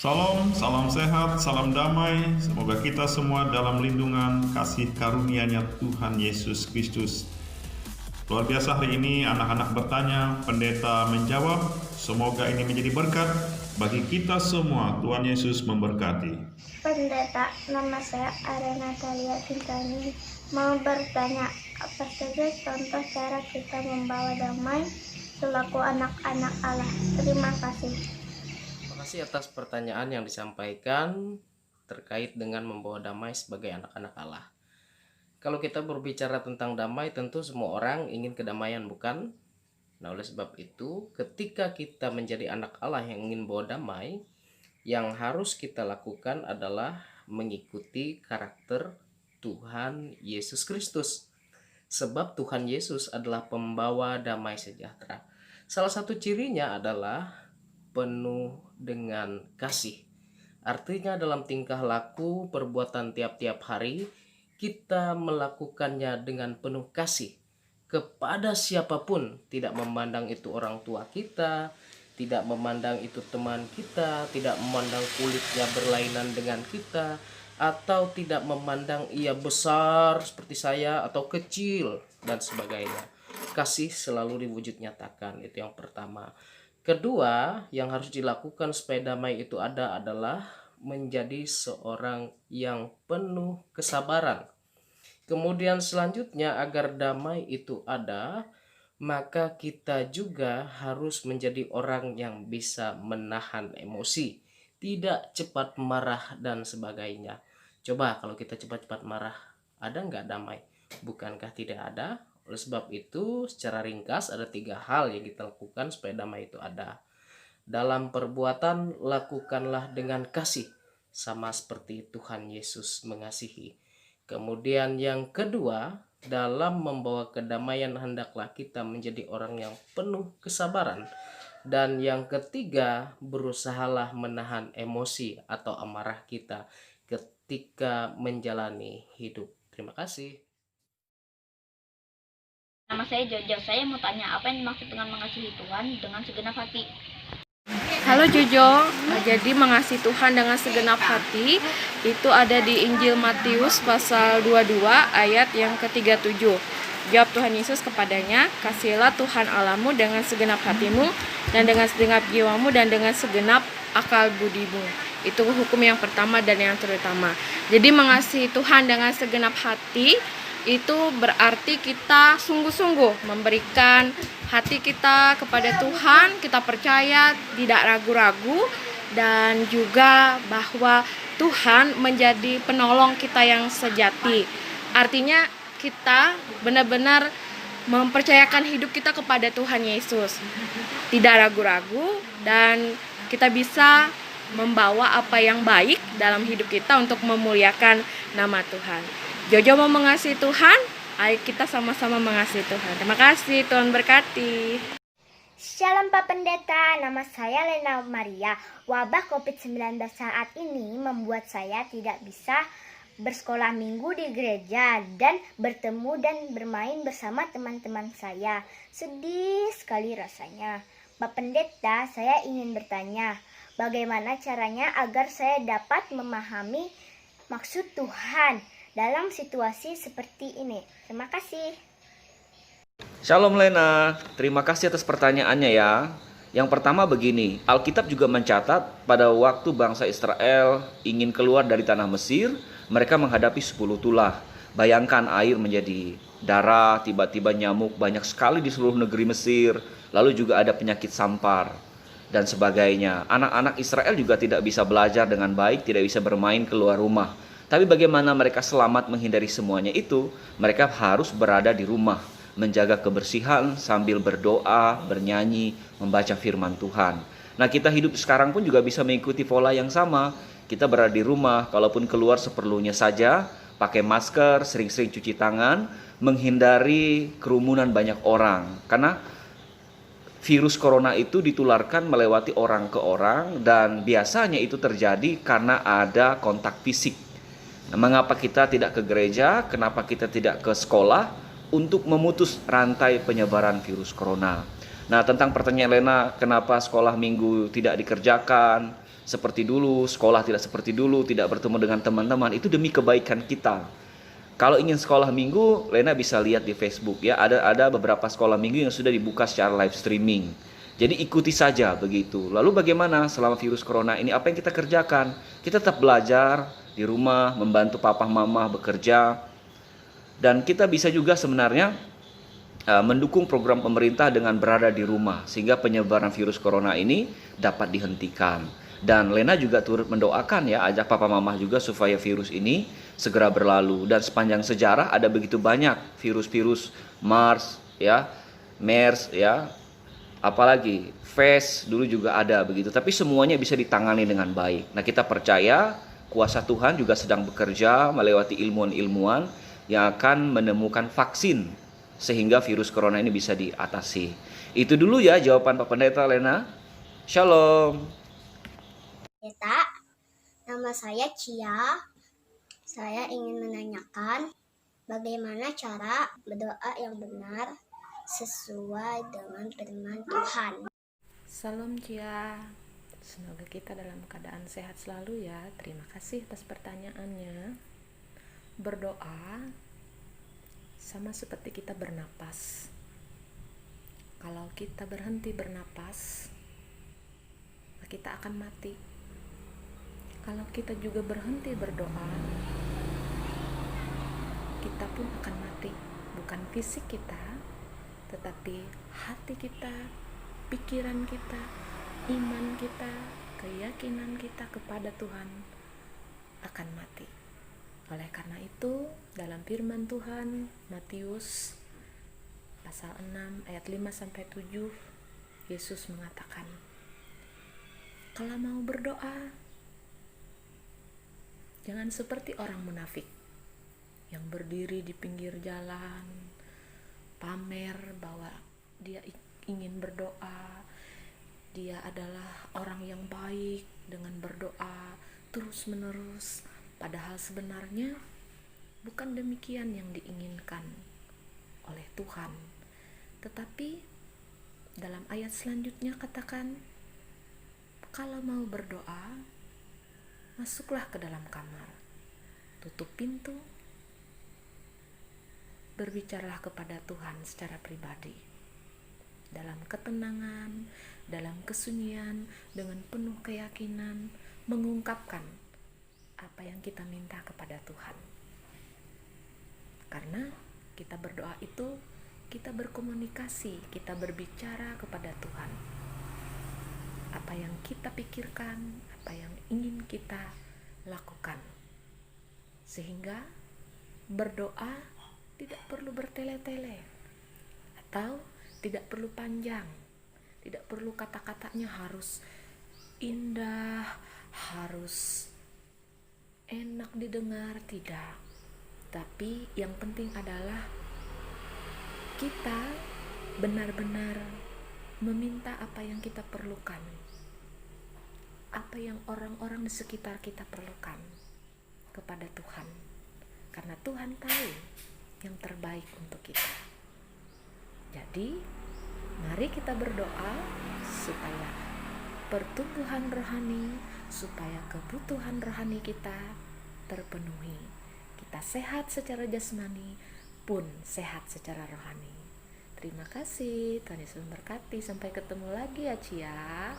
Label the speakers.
Speaker 1: Salam, salam sehat, salam damai. Semoga kita semua dalam lindungan kasih karunia-Nya Tuhan Yesus Kristus. Luar biasa hari ini anak-anak bertanya, pendeta menjawab. Semoga ini menjadi berkat bagi kita semua. Tuhan Yesus memberkati.
Speaker 2: Pendeta, nama saya Arena Talia Tintani. Mau bertanya, apa saja contoh cara kita membawa damai selaku anak-anak Allah? Terima kasih.
Speaker 3: Terima kasih atas pertanyaan yang disampaikan terkait dengan membawa damai sebagai anak-anak Allah. Kalau kita berbicara tentang damai, tentu semua orang ingin kedamaian, bukan? Nah, oleh sebab itu, ketika kita menjadi anak Allah yang ingin bawa damai, yang harus kita lakukan adalah mengikuti karakter Tuhan Yesus Kristus. Sebab Tuhan Yesus adalah pembawa damai sejahtera. Salah satu cirinya adalah penuh dengan kasih. Artinya dalam tingkah laku perbuatan tiap-tiap hari kita melakukannya dengan penuh kasih kepada siapapun, tidak memandang itu orang tua kita, tidak memandang itu teman kita, tidak memandang kulitnya berlainan dengan kita, atau tidak memandang ia besar seperti saya atau kecil dan sebagainya. Kasih selalu diwujud nyatakan, itu yang pertama. Kedua, yang harus dilakukan supaya damai itu ada adalah menjadi seorang yang penuh kesabaran. Kemudian selanjutnya, agar damai itu ada, maka kita juga harus menjadi orang yang bisa menahan emosi, tidak cepat marah dan sebagainya. Coba kalau kita cepat-cepat marah, ada nggak damai? Bukankah tidak ada? Oleh sebab itu, secara ringkas ada 3 hal yang kita lakukan supaya damai itu ada. Dalam perbuatan, lakukanlah dengan kasih, sama seperti Tuhan Yesus mengasihi. Kemudian yang kedua, dalam membawa kedamaian hendaklah kita menjadi orang yang penuh kesabaran. Dan yang ketiga, berusahalah menahan emosi atau amarah kita ketika menjalani hidup. Terima kasih.
Speaker 4: Nama saya Jojo. Saya mau tanya, apa yang dimaksud dengan mengasihi Tuhan dengan segenap hati?
Speaker 5: Halo Jojo, jadi mengasihi Tuhan dengan segenap hati itu ada di Injil Matius pasal 22 ayat yang ke-37. Jawab Tuhan Yesus kepadanya, kasihilah Tuhan Allahmu dengan segenap hatimu dan dengan segenap jiwamu dan dengan segenap akal budimu. Itu hukum yang pertama dan yang terutama. Jadi mengasihi Tuhan dengan segenap hati itu berarti kita sungguh-sungguh memberikan hati kita kepada Tuhan, kita percaya, tidak ragu-ragu, dan juga bahwa Tuhan menjadi penolong kita yang sejati. Artinya kita benar-benar mempercayakan hidup kita kepada Tuhan Yesus, tidak ragu-ragu, dan kita bisa membawa apa yang baik dalam hidup kita untuk memuliakan nama Tuhan. Jojo mau mengasihi Tuhan, ayo kita sama-sama mengasihi Tuhan. Terima kasih, Tuhan berkati.
Speaker 2: Shalom Pak Pendeta, nama saya Lena Maria. Wabah COVID-19 saat ini membuat saya tidak bisa bersekolah minggu di gereja dan bertemu dan bermain bersama teman-teman saya. Sedih sekali rasanya. Pak Pendeta, saya ingin bertanya, bagaimana caranya agar saya dapat memahami maksud Tuhan dalam situasi seperti ini? Terima kasih.
Speaker 6: Shalom Lena, terima kasih atas pertanyaannya ya. Yang pertama begini, Alkitab juga mencatat pada waktu bangsa Israel ingin keluar dari tanah Mesir, mereka menghadapi 10 tulah. Bayangkan air menjadi darah, tiba-tiba nyamuk banyak sekali di seluruh negeri Mesir, lalu juga ada penyakit sampar dan sebagainya. Anak-anak Israel juga tidak bisa belajar dengan baik, tidak bisa bermain keluar rumah. Tapi bagaimana mereka selamat menghindari semuanya itu? Mereka harus berada di rumah, menjaga kebersihan sambil berdoa, bernyanyi, membaca firman Tuhan. Nah, kita hidup sekarang pun juga bisa mengikuti pola yang sama. Kita berada di rumah, kalaupun keluar seperlunya saja, pakai masker, sering-sering cuci tangan, menghindari kerumunan banyak orang. Karena virus corona itu ditularkan melewati orang ke orang dan biasanya itu terjadi karena ada kontak fisik. Nah, mengapa kita tidak ke gereja? Kenapa kita tidak ke sekolah? Untuk memutus rantai penyebaran virus corona. Nah, tentang pertanyaan Lena, kenapa sekolah minggu tidak dikerjakan? seperti dulu, sekolah tidak seperti dulu, tidak bertemu dengan teman-teman, itu demi kebaikan kita. Kalau ingin sekolah minggu, Lena bisa lihat di Facebook ya, ada beberapa sekolah minggu yang sudah dibuka secara live streaming. Jadi ikuti saja begitu. Lalu bagaimana selama virus corona ini, apa yang kita kerjakan? Kita tetap belajar di rumah, membantu papa mama bekerja, dan kita bisa juga sebenarnya mendukung program pemerintah dengan berada di rumah sehingga penyebaran virus corona ini dapat dihentikan. Dan Lena juga turut mendoakan ya, ajak papa mama juga supaya virus ini segera berlalu. Dan sepanjang sejarah ada begitu banyak virus-virus MERS ya, MERS ya, apalagi FES dulu juga ada begitu. Tapi semuanya bisa ditangani dengan baik. Nah, kita percaya kuasa Tuhan juga sedang bekerja melewati ilmuwan-ilmuwan yang akan menemukan vaksin sehingga virus corona ini bisa diatasi. Itu dulu ya jawaban Pak Pendeta Lena. Shalom.
Speaker 2: Pendeta, nama saya Cia. Saya ingin menanyakan bagaimana cara berdoa yang benar sesuai dengan firman Tuhan.
Speaker 5: Salam Cia. Semoga kita dalam keadaan sehat selalu ya. Terima kasih atas pertanyaannya. Berdoa sama seperti kita bernapas. Kalau kita berhenti bernapas, kita akan mati. Kalau kita juga berhenti berdoa, kita pun akan mati. Bukan fisik kita, tetapi hati kita, pikiran kita, iman kita, keyakinan kita kepada Tuhan akan mati. Oleh karena itu, dalam firman Tuhan Matius pasal 6 ayat 5-7, Yesus mengatakan, kalau mau berdoa, jangan seperti orang munafik yang berdiri di pinggir jalan, pamer bahwa dia ingin berdoa, dia adalah orang yang baik dengan berdoa terus-menerus. Padahal sebenarnya bukan demikian yang diinginkan oleh Tuhan. Tetapi dalam ayat selanjutnya katakan, kalau mau berdoa, masuklah ke dalam kamar, tutup pintu, berbicaralah kepada Tuhan secara pribadi, dalam ketenangan, dalam kesunyian, dengan penuh keyakinan, mengungkapkan apa yang kita minta kepada Tuhan. Karena kita berdoa itu, kita berkomunikasi, kita berbicara kepada Tuhan. Apa yang kita pikirkan, apa yang ingin kita lakukan. Sehingga berdoa tidak perlu bertele-tele, atau tidak perlu panjang, tidak perlu kata-katanya harus indah, harus enak didengar, tidak. Tapi yang penting adalah kita benar-benar meminta apa yang kita perlukan, apa yang orang-orang di sekitar kita perlukan kepada Tuhan, karena Tuhan tahu yang terbaik untuk kita. Jadi mari kita berdoa supaya pertumbuhan rohani, supaya kebutuhan rohani kita terpenuhi. Kita sehat secara jasmani pun sehat secara rohani. Terima kasih, Tuhan Yesus memberkati. Sampai ketemu lagi ya Cia.